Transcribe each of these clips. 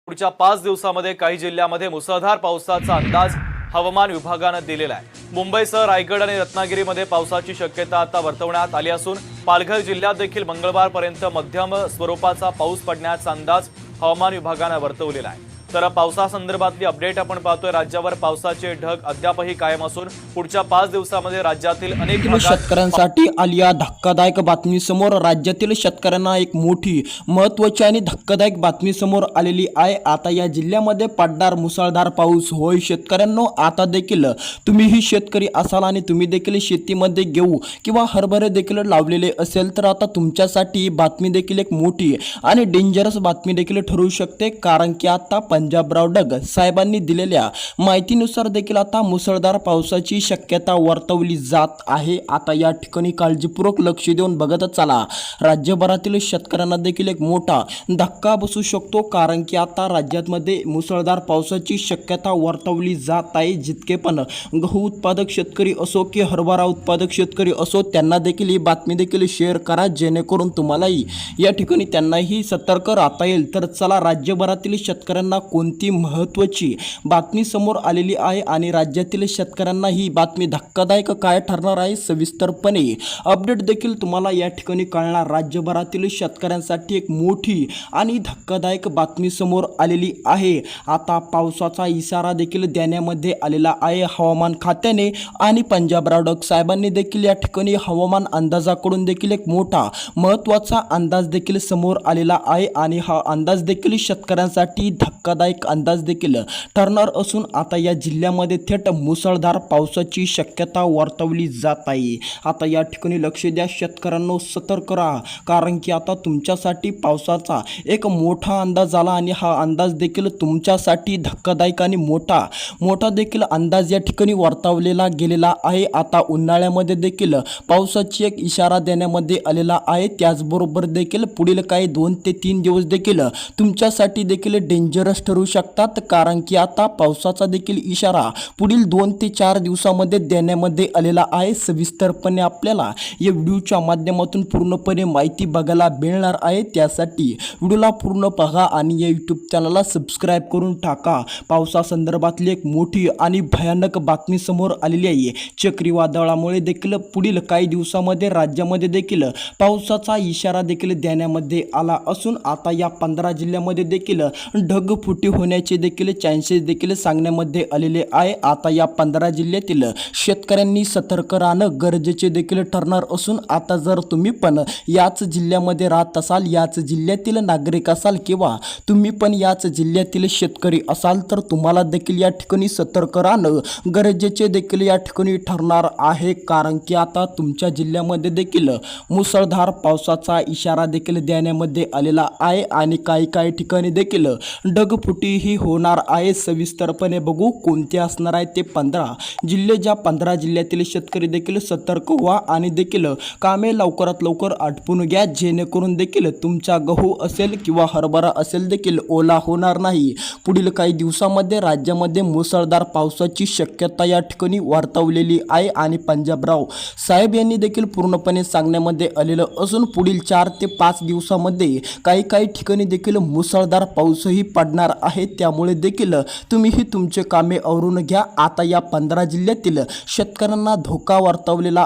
पुढच्या 5 दिवसांमध्ये काही जिल्ह्यांमध्ये मुसळधार पावसाचा अंदाज हवामान विभागाने दिलेला आहे। मुंबईसह रायगड आणि रत्नागिरीमध्ये पावसाची शक्यता आता वर्तवण्यात आली असून पालघर जिल्ह्यात देखील मंगळवारपर्यंत मध्यम स्वरूपाचा पाऊस पडण्याचा अंदाज हवामान विभागाने वर्तवलेला आहे। तर पावसासंदर्भातली अपडेट आपण पाहतोय। राज्यावर पावसाचे ढग अद्यापही कायम असून पुढच्या 5 दिवसांमध्ये राज्यातील अनेक शेतकऱ्यांसाठी आली धक्कादायक बातमी समोर। राज्यातील शेतकऱ्यांना एक मोठी महत्त्वाची आणि धक्कादायक बातमी समोर आलेली आहे। आता या जिल्ह्यामध्ये पडणार मुसळधार पाऊस। होय शेतकऱ्यांनो, आता देखील तुम्हीही शेतकरी असाल आणि तुम्ही देखील शेतीमध्ये गहू किंवा हरभरे देखील लावलेले असेल तर आता तुमच्यासाठी बातमी देखील एक मोठी आणि डेंजरस बातमी देखील ठरू शकते। कारण की आता पंजाबराव डग साहेबांनी दिलेल्या माहितीनुसार देखील आता मुसळधार पावसाची शक्यता वर्तवली जात आहे। आता या ठिकाणी काळजीपूर्वक लक्ष देऊन बघत चला। राज्यभरातील शेतकऱ्यांना देखील एक मोठा धक्का बसू शकतो। कारण की आता राज्यामध्ये मुसळधार पावसाची शक्यता वर्तवली जात आहे। जितके पण गहू उत्पादक शेतकरी असो की हरभरा उत्पादक शेतकरी असो त्यांना देखील ही बातमी देखील शेअर करा, जेणेकरून तुम्हालाही या ठिकाणी त्यांनाही सतर्क राहता येईल। तर चला, राज्यभरातील शेतकऱ्यांना कोणती महत्त्वाची बातमी समोर आलेली आहे आणि राज्यातील शेतकऱ्यांना ही बातमी धक्कादायक काय ठरणार आहे सविस्तरपणे अपडेट देखील तुम्हाला या ठिकाणी कळणार। राज्यभरातील शेतकऱ्यांसाठी एक मोठी आणि धक्कादायक बातमी समोर आलेली आहे। आता पावसाचा इशारा देखील देण्यामध्ये आलेला आहे हवामान खात्याने आणि पंजाबराव डग साहेबांनी देखील या ठिकाणी हवामान अंदाजाकडून देखील एक मोठा महत्त्वाचा अंदाज देखील समोर आलेला आहे आणि हा अंदाज देखील शेतकऱ्यांसाठी धक्कादायक अंदाज देखील ठरणार असून आता या जिल्ह्यामध्ये थेट मुसळधार पावसाची शक्यता वर्तवली जात आहे। आता या ठिकाणी लक्ष द्या शेतकऱ्यांनो, सतर्क राहा, कारण की आता तुमच्यासाठी पावसाचा एक मोठा अंदाज आला आणि हा अंदाज देखील तुमच्यासाठी धक्कादायक आणि मोठा देखील अंदाज या ठिकाणी वर्तवलेला गेलेला आहे। आता उन्हाळ्यामध्ये देखील पावसाची एक इशारा देण्यामध्ये आलेला आहे। त्याचबरोबर देखील पुढील काही 2 ते 3 दिवस देखील तुमच्यासाठी देखील डेंजरस ठरू शकतात। कारण की आता पावसाचा देखील इशारा पुढील 2 ते 4 दिवसामध्ये देण्यामध्ये आलेला आहे। सविस्तरपणे आपल्याला या व्हिडिओच्या माध्यमातून पूर्णपणे माहिती बघायला मिळणार आहे। त्यासाठी व्हिडिओला पूर्ण पहा आणि या यूट्यूब चॅनलला सबस्क्राईब करून टाका। पावसासंदर्भातली एक मोठी आणि भयानक बातमी समोर आलेली आहे। चक्रीवादळामुळे देखील पुढील काही दिवसामध्ये राज्यामध्ये देखील पावसाचा इशारा देखील देण्यामध्ये आला असून आता या 15 जिल्ह्यामध्ये देखील ढगफुटी होण्याचे देखील चान्सेस देखील सांगण्यामध्ये आलेले आहे। आता या 15 जिल्ह्यातील शेतकऱ्यांनी सतर्क राहणं गरजेचे देखील ठरणार असून आता जर तुम्ही पण याच जिल्ह्यामध्ये राहत असाल, याच जिल्ह्यातील नागरिक असाल किंवा तुम्ही पण याच जिल्ह्यातील शेतकरी असाल तर तुम्हाला देखील या ठिकाणी सतर्क राहणं गरजेचे देखील या ठिकाणी ठरणार आहे। कारण की आता तुमच्या जिल्ह्यामध्ये देखील मुसळधार पावसाचा इशारा देखील देण्यामध्ये आलेला आहे आणि काही ठिकाणी देखील ढगफुटी ही होणार आहे। सविस्तरपणे बघू कोणते असणार आहे ते 15 जिल्हे। ज्या 15 जिल्ह्यातील शेतकरी देखील सतर्क व्हा आणि देखील कामे लवकरात लवकर आटपून घ्या, जेणेकरून देखील तुमचा गहू असेल किंवा हरभरा असेल देखील ओला होणार नाही। पुढील काही दिवसामध्ये राज्यामध्ये मुसळधार पावसाची शक्यता या ठिकाणी वर्तवलेली आहे आणि पंजाबराव साहेब यांनी देखील पूर्णपणे सांगण्यामध्ये आलेलं असून पुढील 4 ते 5 दिवसामध्ये काही ठिकाणी देखील मुसळधार पाऊसही पडणार आहे। त्यामुळे देखील तुम्हीही तुमचे कामे आवरून घ्या। आता या 15 जिल्ह्यातील शेतकऱ्यांना धोका वर्तवलेला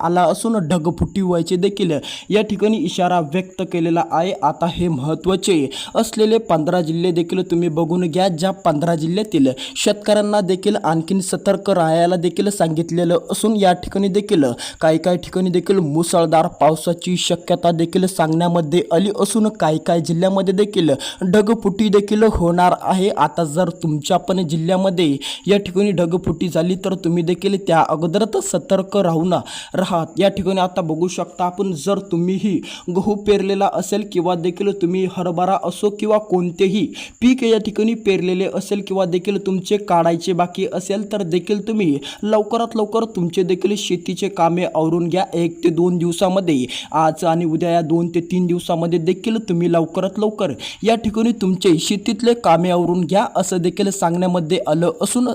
आला असून ढगफुटी व्हायचे देखील या ठिकाणी इशारा व्यक्त केलेला आहे। आता हे महत्त्वाचे असलेले 15 जिल्हे देखील तुम्ही बघून घ्या। ज्या 15 जिल्ह्यातील शेतकऱ्यांना देखील आणखीन सतर्क राहायला देखील सांगितलेलं असून या ठिकाणी देखील काही ठिकाणी देखील मुसळधार पावसाची शक्यता देखील सांगण्यामध्ये आली असून काही जिल्ह्यामध्ये देखील ढगफुटी देखील होणार आहे। आता जर तुमच्या पण जिल्ह्यामध्ये या ठिकाणी ढगफुटी झाली तर तुम्ही देखील त्या अगोदरच सतर्क राहात। या ठिकाणी आता बघू शकता आपण, जर तुम्हीही गहू पेरलेला असेल किंवा देखील तुम्ही हरभरा असो किंवा कोणतेही पीक या ठिकाणी पेरलेले असेल किंवा देखील तुमचे काढायचे बाकी असेल तर देखील तुम्ही लवकरात लवकर तुमचे देखील शेतीचे कामे आवरून घ्या। 1 ते 2 दिवसामध्ये, आज आणि उद्या या 2 ते 3 दिवसामध्ये देखील तुम्ही लवकरात लवकर या ठिकाणी तुमचे शेतीतले कामे आवरून घ्या असं देखील सांगण्यामध्ये आलं असून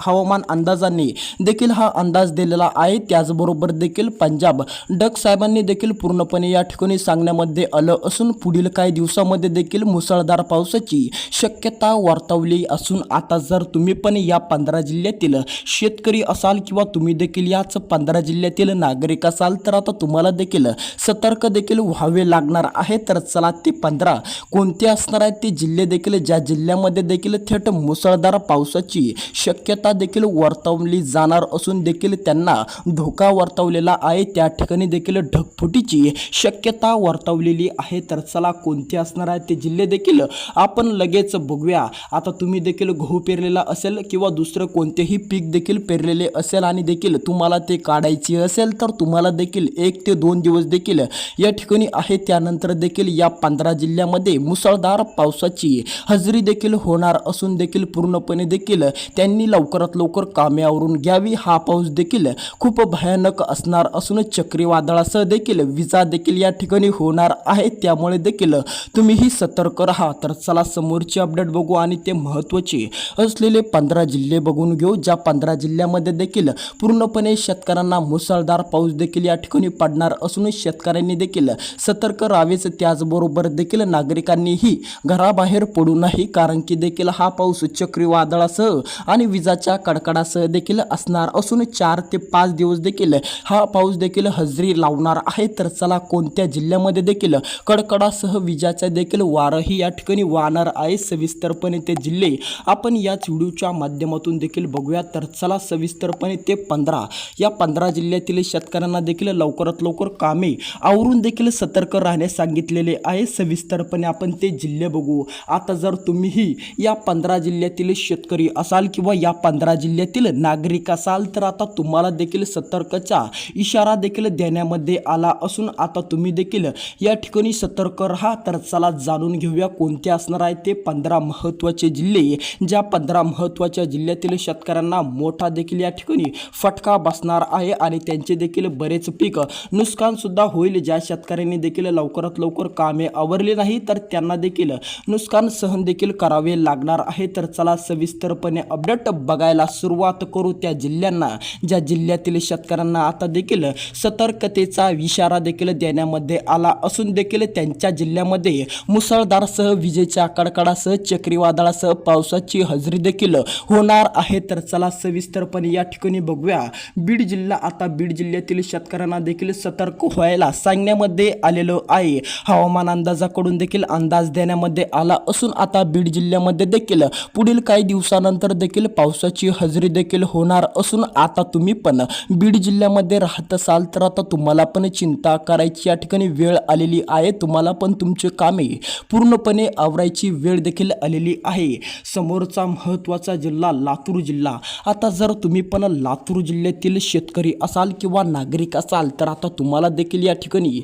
हवामान अंदाजांनी देखील हा अंदाज दिलेला आहे। त्याचबरोबर देखील पंजाब डक साहेबांनी देखील पूर्णपणे या ठिकाणी सांगण्यामध्ये आलं असून पुढील काही दिवसामध्ये देखील मुसळधार पावसाची शक्यता वर्तवली असून आता जर तुम्ही पण या 15 जिल्ह्यातील शेतकरी असाल किंवा तुम्ही देखील याच 15 जिल्ह्यातील नागरिक असाल तर आता तुम्हाला देखील सतर्क देखील व्हावे लागणार आहे। तर चला ते 15 कोणते असणार आहेत ते जिल्हे देखील ज्या जिल्ह्यामध्ये देखील थेट मुसळधार पावसाची शक्यता देखील वर्तवली जाणार असून देखील त्यांना धोका वर्तवलेला आहे। त्या ठिकाणी देखील ढगफुटीची शक्यता वर्तवलेली आहे। तर चला कोणते असणार आहेत ते जिल्हे देखील आपण लगेच बघूया। आता तुम्ही देखील गहू पेरलेला असेल किंवा दुसरं कोणतेही पीक देखील पेरलेले असेल आणि देखील तुम्हाला ते काढायचे असेल तर तुम्हाला देखील 1 ते 2 दिवस देखील या ठिकाणी आहे। त्यानंतर देखील या 15 जिल्ह्यामध्ये मुसळधार पावसाची हजेरी देखील होणार असून देखील पूर्णपणे देखील त्यांनी लवकरात लवकर कामे आवरून घ्यावी। हा पाऊस देखील खूप भयानक असणार असून चक्रीवादळासह देखील विजा देखील या ठिकाणी होणार आहे। त्यामुळे देखील तुम्हीही सतर्क राहा। तर चला समोरचे अपडेट बघू आणि ते महत्त्वाचे असलेले 15 जिल्हे बघून घेऊ, ज्या 15 जिल्ह्यामध्ये देखील पूर्णपणे शेतकऱ्यांना मुसळधार पाऊस देखील या ठिकाणी पडणार असून शेतकऱ्यांनी देखील सतर्क राहावेच। त्याचबरोबर देखील नागरिकांनीही घराबाहेर पडू नये, कारण की देखील हा पाऊस चक्रीवादळासह आणि विजाच्या कडकडासह देखील असणार असून 4 ते 5 दिवस देखील हा पाऊस देखील हजेरी लावणार आहे। तर चला कोणत्या जिल्ह्यामध्ये देखील कडकडासह विजाच्या देखील वारही या ठिकाणी वाहणार आहे, सविस्तरपणे ते जिल्हे आपण याच व्हिडिओच्या माध्यमातून देखील बघूया। तर चला सविस्तरपणे ते 15 या 15 जिल्ह्यातील शेतकऱ्यांना देखील लवकरात लवकर कामे आवरून देखील सतर्क राहण्यास सांगितलेले आहे। सविस्तरपणे आपण ते जिल्हे बघू। आता जर तुम्हीही या 15 जिल्ह्यातील शेतकरी असाल किंवा या 15 जिल्ह्यातील नागरिक असाल तर आता तुम्हाला देखील सतर्कचा इशारा देखील देण्यामध्ये आला असून आता तुम्ही देखील या ठिकाणी सतर्क राहा। तर चला जाणून घेऊया कोणते असणार आहेत ते 15 महत्त्वाचे जिल्हे, ज्या 15 महत्त्वाच्या जिल्ह्यातील शेतकऱ्यांना मोठा देखील या ठिकाणी फटका बसणार आहे आणि त्यांचे देखील बरेच पीक नुकसान सुद्धा होईल। ज्या शेतकऱ्यांनी देखील लवकरात लवकर कामे आवरली नाही तर त्यांना देखील नुकसान सहन देखील करावे लागणार आहे। तर चला सविस्तरपणे अपडेट बघायला सुरुवात करू त्या जिल्ह्यांना, ज्या जिल्ह्यातील शेतकऱ्यांना आता देखील सतर्कतेचा इशारा देखील देण्यामध्ये आला असून देखील त्यांच्या जिल्ह्यामध्ये मुसळधारसह विजेच्या कडकडासह चक्रीवादळासह पावसाची हजेरी देखील होणार आहे। तर चला सविस्तरपणे या ठिकाणी बघूया बीड जिल्हा। आता बीड जिल्ह्यातील शेतकऱ्यांना देखील सतर्क व्हायला सांगण्यामध्ये आलेलं आहे। हवामान अंदाजाकडून देखील अंदाज देण्यामध्ये आला असून आता बीड जिल्ह्यामध्ये देखील पुढील काही दिवसानंतर देखील पावसाची हजेरी देखील होणार असून आता तुम्ही पण बीड जिल्ह्यामध्ये राहत असाल तर आता तुम्हाला पण चिंता करायची या ठिकाणी वेळ आलेली आहे। तुम्हाला पण तुमचे कामे पूर्णपणे आवरायची वेळ देखील आलेली आहे। समोरचा महत्त्वाचा जिल्हा लातूर जिल्हा। आता जर तुम्ही पण लातूर जिल्ह्यातील शेतकरी असाल किंवा नागरिक असाल तर आता तुम्हाला देखील या ठिकाणी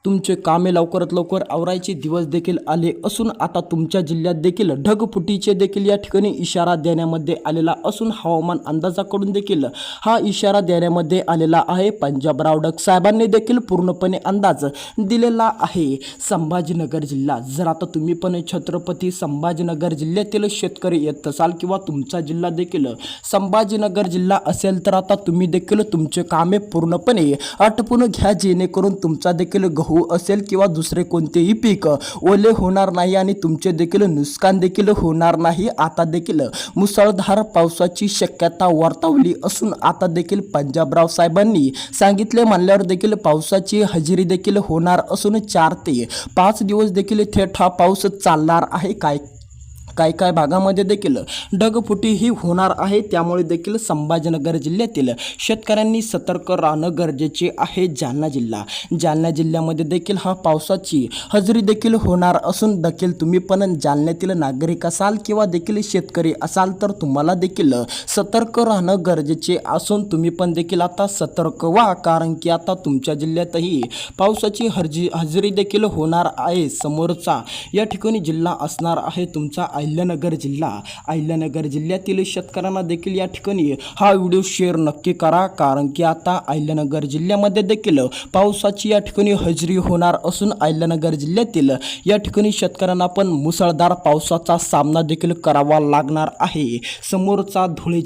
तुमचे कामे लवकरात लवकर आवरायचे दिवस देखील आले असून आता तुमच्या जिल्ह्यात देखील ढगफुटीचे देखील या ठिकाणी इशारा देण्यामध्ये आलेला असून हवामान अंदाजाकडून देखील हा इशारा देण्यामध्ये आलेला आहे। पंजाबराव डक साहेबांनी देखील पूर्णपणे अंदाज दिलेला आहे। संभाजीनगर जिल्हा, जर आता तुम्ही पण छत्रपती संभाजीनगर जिल्ह्यातील शेतकरी येत असाल किंवा तुमचा जिल्हा देखील संभाजीनगर जिल्हा असेल तर आता तुम्ही देखील तुमचे कामे पूर्णपणे आटपून घ्या, जेणेकरून तुमचा देखील असेल किंवा दुसरे कोणतेही पीक ओले होणार नाही आणि तुमचे देखील नुकसान देखील होणार नाही। आता देखील मुसळधार पावसाची शक्यता वर्तवली असून आता देखील पंजाबराव साहेबांनी सांगितले म्हणल्यावर देखील पावसाची हजेरी देखील होणार असून 4 ते 5 दिवस देखील थेट हा पाऊस चालणार आहे। काय भागामध्ये देखील ढगफुटी ही होणार आहे। त्यामुळे देखील संभाजीनगर जिल्ह्यातील शेतकऱ्यांनी सतर्क राहणं गरजेचे आहे। जालना जिल्ह्यामध्ये देखील हा पावसाची हजेरी देखील होणार असून देखील तुम्ही पण जालन्यातील नागरिक असाल किंवा देखील शेतकरी असाल तर तुम्हाला देखील सतर्क राहणं गरजेचे असून तुम्ही पण देखील आता सतर्क व्हा, कारण की आता तुमच्या जिल्ह्यातही पावसाची हजेरी देखील होणार आहे। समोरचा या ठिकाणी जिल्हा असणार आहे तुमचा अहिल्यानगर जिल्ह्यातील शेतकऱ्यांना देखील या ठिकाणी हा व्हिडिओ शेअर नक्की करा, कारण की आता अहिल्यानगर जिल्ह्यामध्ये देखील पावसाची या ठिकाणी हजेरी होणार असून अहिल्यानगर जिल्ह्यातील या ठिकाणी शेतकऱ्यांना पण मुसळधार पावसाचा सामना देखील करावा लागणार आहे. समोरचा धुळे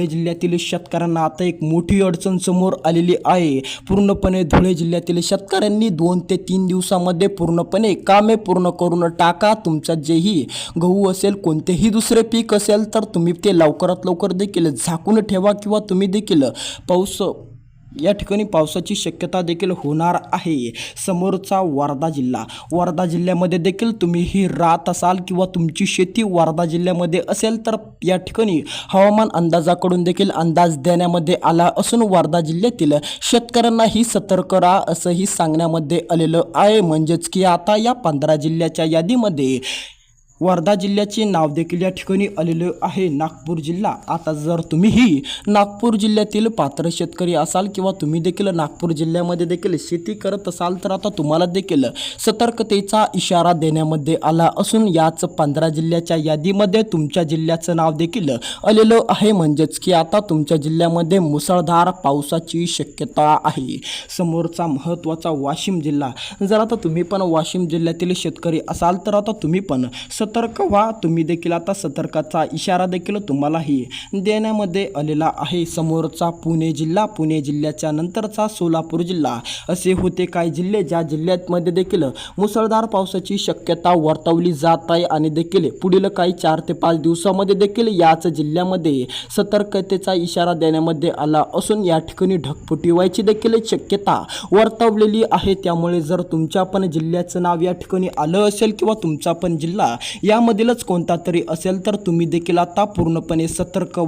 जिल्ह्यातील शेतकऱ्यांना आता एक मोठी अडचण समोर आलेली आहे. पूर्णपणे धुळे जिल्ह्यातील शेतकऱ्यांनी 2 ते 3 दिवसामध्ये पूर्णपणे कामे पूर्ण करून टाका. तुमच्या जेही गहू असेल, कोणतेही दुसरे पीक असेल तर तुम्ही ते लवकरात लवकर देखील झाकून ठेवा, किंवा तुम्ही देखील या ठिकाणी पावसाची शक्यता देखील होणार आहे. समोरचा वर्धा जिल्ह्यामध्ये देखील तुम्हीही राहत असाल किंवा तुमची शेती वर्धा जिल्ह्यामध्ये असेल तर या ठिकाणी हवामान अंदाजाकडून देखील अंदाज देण्यामध्ये आला असून वर्धा जिल्ह्यातील शेतकऱ्यांनाही सतर्क राहा असंही सांगण्यामध्ये आलेलं आहे. म्हणजेच की आता या 15 जिल्ह्याच्या यादीमध्ये वर्धा जिल्ह्याचे नाव देखील या ठिकाणी आलेलं आहे. नागपूर जिल्हा, आता जर तुम्हीही नागपूर जिल्ह्यातील पात्र शेतकरी असाल किंवा तुम्ही देखील नागपूर जिल्ह्यामध्ये देखील शेती करत असाल तर आता तुम्हाला देखील सतर्कतेचा इशारा देण्यामध्ये आला असून याच 15 जिल्ह्याच्या यादीमध्ये तुमच्या जिल्ह्याचं नाव देखील आलेलं आहे. म्हणजेच की आता तुमच्या जिल्ह्यामध्ये मुसळधार पावसाची शक्यता आहे. समोरचा महत्त्वाचा वाशिम जिल्हा, जर आता तुम्ही पण वाशिम जिल्ह्यातील शेतकरी असाल तर आता तुम्ही पण सतर्क व्हा. तुम्ही देखील आता सतर्काचा इशारा देखील तुम्हालाही देण्यामध्ये आलेला आहे. समोरचा पुणे जिल्ह्याच्या नंतरचा सोलापूर जिल्हा, असे होते काही जिल्हे ज्या जिल्ह्यामध्ये देखील मुसळधार पावसाची शक्यता वर्तवली जात आहे आणि देखील पुढील काही 4 ते 5 दिवसामध्ये देखील याच जिल्ह्यामध्ये सतर्कतेचा इशारा देण्यामध्ये आला असून या ठिकाणी ढगफुटी व्हायची देखील शक्यता वर्तवलेली आहे. त्यामुळे जर तुमच्या पण जिल्ह्याचं नाव या ठिकाणी आलं असेल किंवा तुमचा पण जिल्हा यामधीलच कोणता तरी असेल तर तुम्ही देखील आता पूर्णपणे सतर्क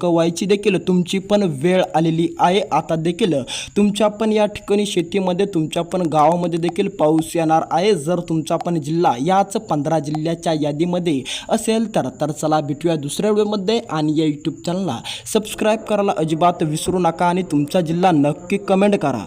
व्हायची देखील तुमची पण वेळ आलेली आहे. आता देखील तुमच्या पण या ठिकाणी शेतीमध्ये, तुमच्या पण गावामध्ये देखील पाऊस येणार आहे. जर तुमचा पण जिल्हा याच 15 जिल्ह्याच्या यादीमध्ये असेल तर चला भेटूया दुसऱ्या व्हिडिओमध्ये. आणि या यूट्यूब चॅनलला सबस्क्राईब करायला अजिबात विसरू नका आणि तुमचा जिल्हा नक्की कमेंट करा.